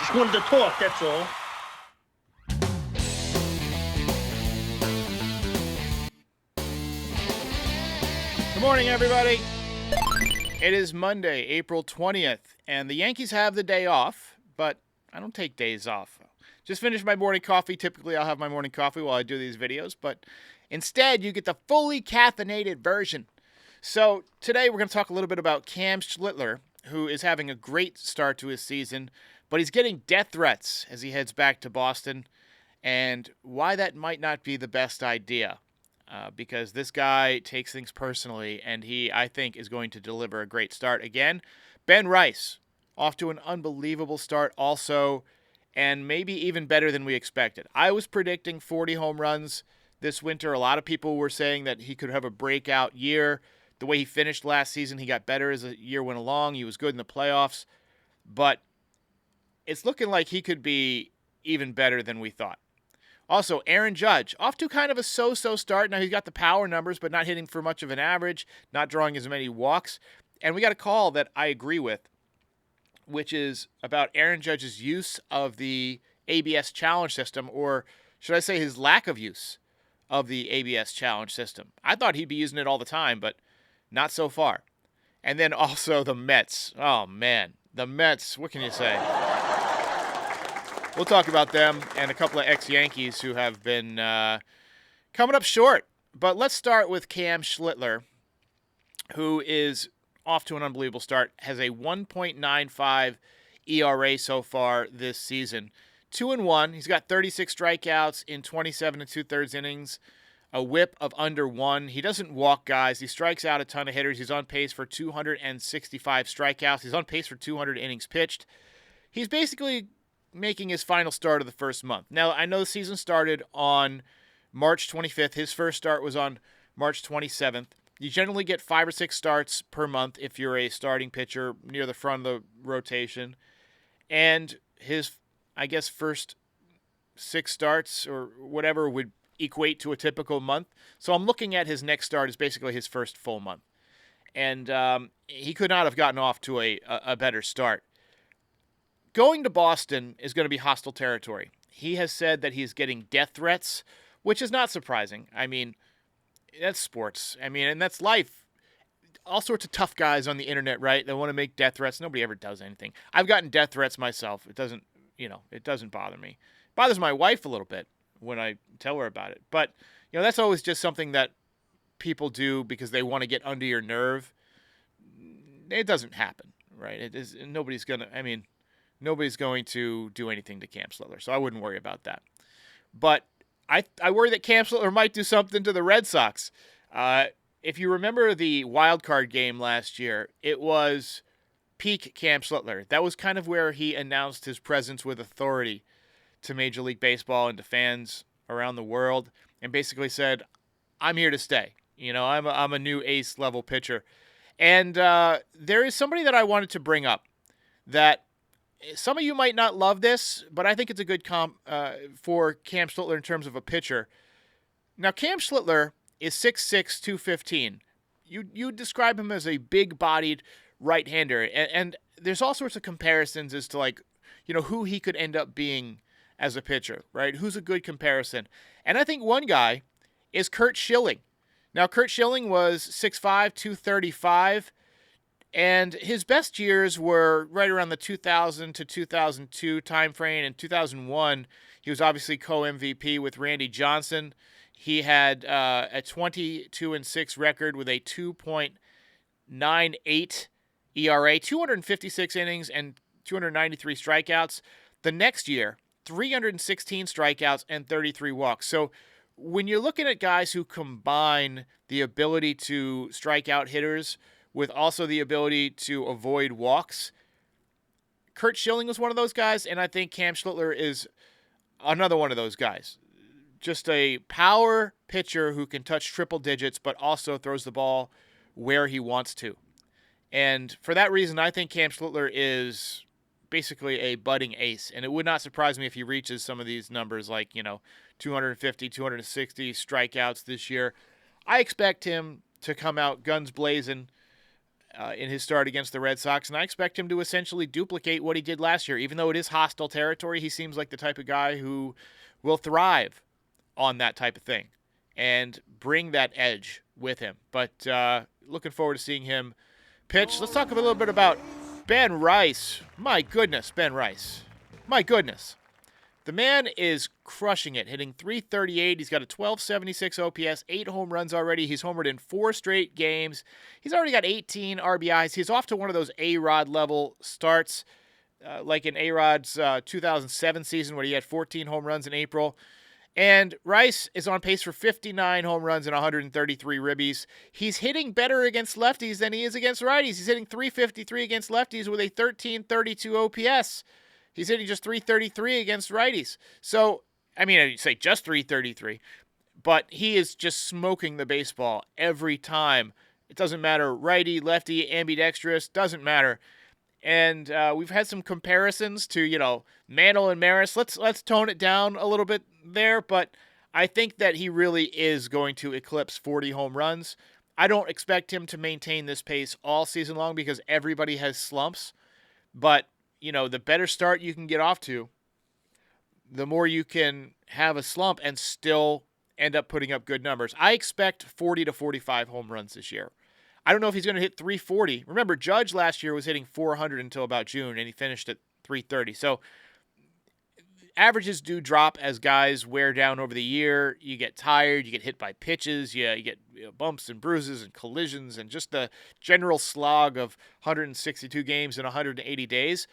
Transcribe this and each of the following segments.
Just wanted to talk, that's all. Good morning, everybody. It is Monday, April 20th, and the Yankees have the day off, but I don't take days off. Just finished my morning coffee. Typically, I'll have my morning coffee while I do these videos, but instead, you get the fully caffeinated version. So today, we're going to talk a little bit about Cam Schlittler, who is having a great start to his season, but he's getting death threats as he heads back to Boston, and why that might not be the best idea. Because this guy takes things personally, and he, I think, is going to deliver a great start. Again, Ben Rice, off to an unbelievable start also, and maybe even better than we expected. I was predicting 40 home runs this winter. A lot of people were saying that he could have a breakout year. The way he finished last season, he got better as the year went along. He was good in the playoffs. But it's looking like he could be even better than we thought. Also, Aaron Judge, off to kind of a so-so start. Now, he's got the power numbers, but not hitting for much of an average, not drawing as many walks. And we got a call that I agree with, which is about Aaron Judge's use of the ABS challenge system, or should I say his lack of use of the ABS challenge system. I thought he'd be using it all the time, but not so far. And then also the Mets. Oh, man. The Mets, what can you say? We'll talk about them and a couple of ex-Yankees who have been coming up short. But let's start with Cam Schlittler, who is off to an unbelievable start, has a 1.95 ERA so far this season. 2-1. He's got 36 strikeouts in 27 2/3 innings, a whip of under 1. He doesn't walk guys. He strikes out a ton of hitters. He's on pace for 265 strikeouts. He's on pace for 200 innings pitched. He's basically making his final start of the first month. Now, I know the season started on March 25th. His first start was on March 27th. You generally get 5 or 6 starts per month if you're a starting pitcher near the front of the rotation. And his, I guess, first 6 starts or whatever would equate to a typical month. So I'm looking at his next start as basically his first full month. And he could not have gotten off to a better start. Going to Boston is going to be hostile territory. He has said that he's getting death threats, which is not surprising. I mean, that's sports. I mean, and that's life. All sorts of tough guys on the internet, right? They want to make death threats. Nobody ever does anything. I've gotten death threats myself. It doesn't bother me. It bothers my wife a little bit when I tell her about it. But, that's always just something that people do because they want to get under your nerve. It doesn't happen, right? It is. Nobody's going to do anything to Cam Schlittler, so I wouldn't worry about that. But I worry that Cam Schlittler might do something to the Red Sox. If you remember the wild card game last year, it was peak Cam Schlittler. That was kind of where he announced his presence with authority to Major League Baseball and to fans around the world, and basically said, "I'm here to stay. I'm a new ace level pitcher." And there is somebody that I wanted to bring up that. Some of you might not love this, but I think it's a good comp for Cam Schlittler in terms of a pitcher. Now, Cam Schlittler is 6'6", 215. You describe him as a big-bodied right-hander, and there's all sorts of comparisons as to, who he could end up being as a pitcher, right? Who's a good comparison? And I think one guy is Curt Schilling. Now, Curt Schilling was 6'5", 235, and his best years were right around the 2000 to 2002 timeframe. In 2001, he was obviously co-MVP with Randy Johnson. He had a 22-6 record with a 2.98 ERA, 256 innings, and 293 strikeouts. The next year, 316 strikeouts and 33 walks. So when you're looking at guys who combine the ability to strike out hitters with also the ability to avoid walks, Curt Schilling was one of those guys, and I think Cam Schlittler is another one of those guys. Just a power pitcher who can touch triple digits, but also throws the ball where he wants to. And for that reason, I think Cam Schlittler is basically a budding ace, and it would not surprise me if he reaches some of these numbers like, 250, 260 strikeouts this year. I expect him to come out guns blazing. in his start against the Red Sox, and I expect him to essentially duplicate what he did last year. Even though it is hostile territory, he seems like the type of guy who will thrive on that type of thing and bring that edge with him. But looking forward to seeing him pitch. Let's talk a little bit about Ben Rice. My goodness, Ben Rice. My goodness. The man is crushing it, hitting .338. He's got a 1276 OPS, 8 home runs already. He's homered in 4 straight games. He's already got 18 RBIs. He's off to one of those A-Rod level starts, like in A-Rod's 2007 season when he had 14 home runs in April. And Rice is on pace for 59 home runs and 133 ribbies. He's hitting better against lefties than he is against righties. He's hitting .353 against lefties with a 1332 OPS. He's hitting just .333 against righties. So, I mean, I'd say just .333, but he is just smoking the baseball every time. It doesn't matter, righty, lefty, ambidextrous, doesn't matter. And we've had some comparisons to, Mantle and Maris. Let's tone it down a little bit there, but I think that he really is going to eclipse 40 home runs. I don't expect him to maintain this pace all season long because everybody has slumps, but the better start you can get off to, the more you can have a slump and still end up putting up good numbers. I expect 40 to 45 home runs this year. I don't know if he's going to hit 340. Remember, Judge last year was hitting 400 until about June, and he finished at 330. So averages do drop as guys wear down over the year. You get tired. You get hit by pitches. You get bumps and bruises and collisions and just the general slog of 162 games in 180 days.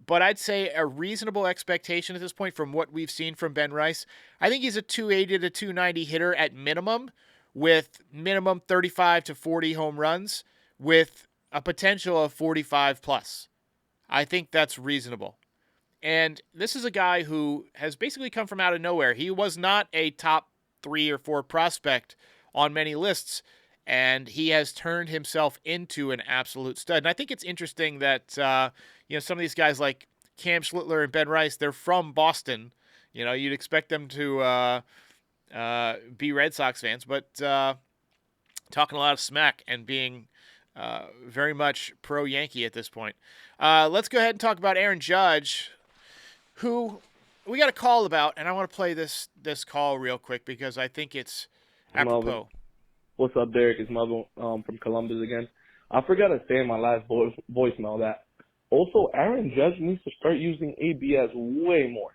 But I'd say a reasonable expectation at this point from what we've seen from Ben Rice. I think he's a 280 to 290 hitter at minimum, with minimum 35 to 40 home runs, with a potential of 45 plus. I think that's reasonable. And this is a guy who has basically come from out of nowhere. He was not a top 3 or 4 prospect on many lists, and he has turned himself into an absolute stud. And I think it's interesting that some of these guys like Cam Schlittler and Ben Rice, they're from Boston. You'd expect them to be Red Sox fans, but talking a lot of smack and being very much pro-Yankee at this point. Let's go ahead and talk about Aaron Judge, who we got a call about, and I want to play this call real quick because I think it's apropos. What's up, Derek? It's Melvin from Columbus again. I forgot to say in my last voicemail that also Aaron Judge needs to start using ABS way more,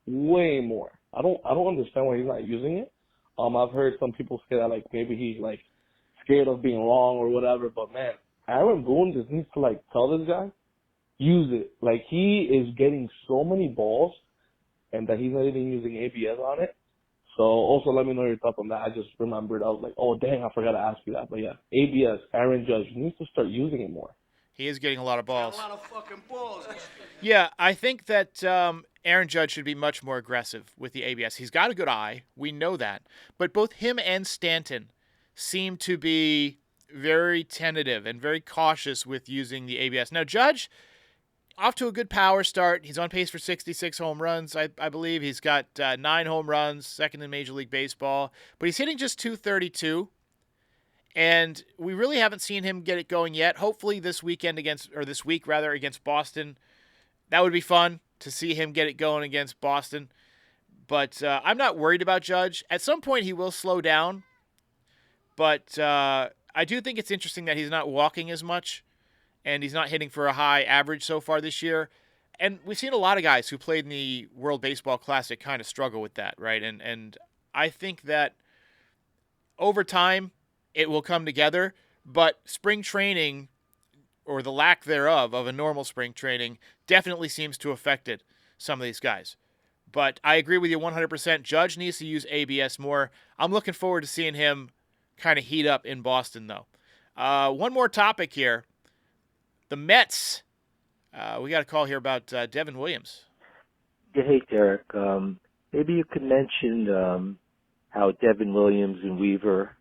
way more. I don't understand why he's not using it. I've heard some people say that maybe he's scared of being wrong or whatever, but man, Aaron Boone just needs to tell this guy, use it. He is getting so many balls and that he's not even using ABS on it. So also let me know your thoughts on that. I just remembered. I was like, oh, dang, I forgot to ask you that. But yeah, ABS, Aaron Judge needs to start using it more. He is getting a lot of balls. A lot of fucking balls. Yeah, I think that Aaron Judge should be much more aggressive with the ABS. He's got a good eye. We know that. But both him and Stanton seem to be very tentative and very cautious with using the ABS. Now, Judge, off to a good power start. He's on pace for 66 home runs, I believe. He's got 9 home runs, second in Major League Baseball. But he's hitting just .232. And we really haven't seen him get it going yet. Hopefully this week against Boston. That would be fun to see him get it going against Boston. But I'm not worried about Judge. At some point he will slow down. But I do think it's interesting that he's not walking as much. And he's not hitting for a high average so far this year. And we've seen a lot of guys who played in the World Baseball Classic kind of struggle with that, right? And I think that over time it will come together. But spring training, or the lack thereof of a normal spring training, definitely seems to have affected some of these guys. But I agree with you 100%. Judge needs to use ABS more. I'm looking forward to seeing him kind of heat up in Boston, though. One more topic here. The Mets. We got a call here about Devin Williams. Yeah, hey, Derek. Maybe you could mention how Devin Williams and Weaver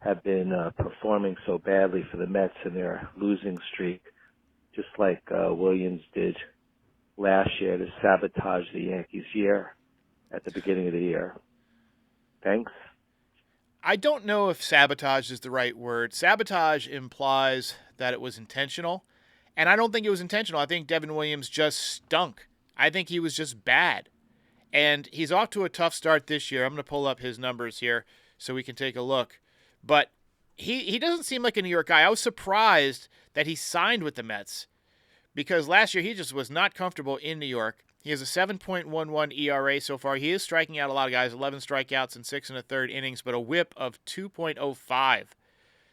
have been performing so badly for the Mets in their losing streak, just like Williams did last year to sabotage the Yankees' year at the beginning of the year. Thanks. I don't know if sabotage is the right word. Sabotage implies that it was intentional, and I don't think it was intentional. I think Devin Williams just stunk. I think he was just bad. And he's off to a tough start this year. I'm going to pull up his numbers here so we can take a look. But he doesn't seem like a New York guy. I was surprised that he signed with the Mets because last year he just was not comfortable in New York. He has a 7.11 ERA so far. He is striking out a lot of guys, 11 strikeouts in 6 1/3 innings, but a whip of 2.05.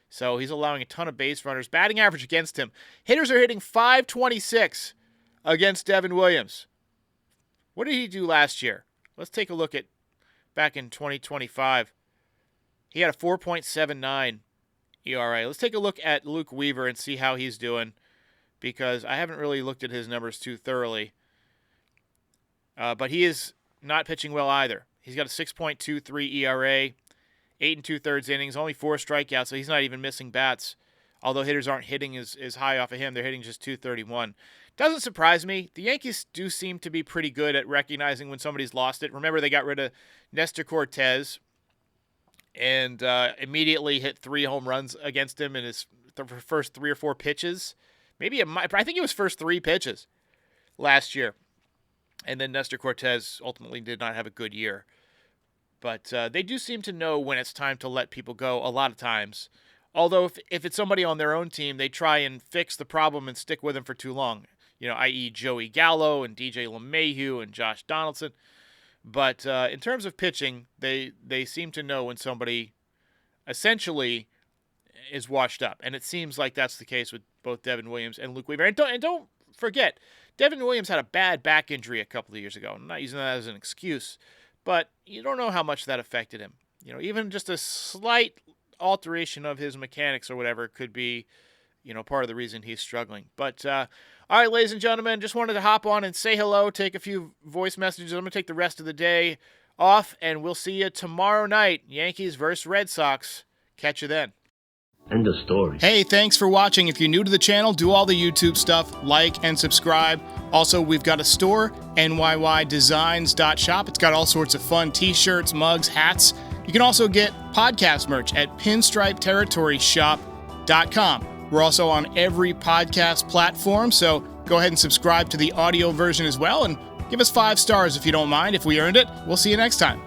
So he's allowing a ton of base runners. Batting average against him. Hitters are hitting .526 against Devin Williams. What did he do last year? Let's take a look at back in 2025. He had a 4.79 ERA. Let's take a look at Luke Weaver and see how he's doing because I haven't really looked at his numbers too thoroughly. But he is not pitching well either. He's got a 6.23 ERA, 8 2/3 innings, only 4 strikeouts, so he's not even missing bats. Although hitters aren't hitting as high off of him, they're hitting just .231. Doesn't surprise me. The Yankees do seem to be pretty good at recognizing when somebody's lost it. Remember, they got rid of Nestor and immediately hit 3 home runs against him in his first 3 or 4 pitches. I think it was first 3 pitches last year. And then Nestor Cortes ultimately did not have a good year. But they do seem to know when it's time to let people go a lot of times. Although if it's somebody on their own team, they try and fix the problem and stick with them for too long. I.e. Joey Gallo and DJ LeMahieu and Josh Donaldson. But in terms of pitching, they seem to know when somebody essentially is washed up. And it seems like that's the case with both Devin Williams and Luke Weaver. And don't forget, Devin Williams had a bad back injury a couple of years ago. I'm not using that as an excuse, but you don't know how much that affected him. Even just a slight alteration of his mechanics or whatever could be, part of the reason he's struggling. But, all right, ladies and gentlemen, just wanted to hop on and say hello, take a few voice messages. I'm going to take the rest of the day off, and we'll see you tomorrow night. Yankees versus Red Sox. Catch you then. End of story. Hey, thanks for watching. If you're new to the channel, do all the YouTube stuff, like and subscribe. Also, we've got a store, NYYDesigns.shop. It's got all sorts of fun t-shirts, mugs, hats. You can also get podcast merch at Pinstripe Territory Shop.com. We're also on every podcast platform, so go ahead and subscribe to the audio version as well, and give us 5 stars if you don't mind. If we earned it, we'll see you next time.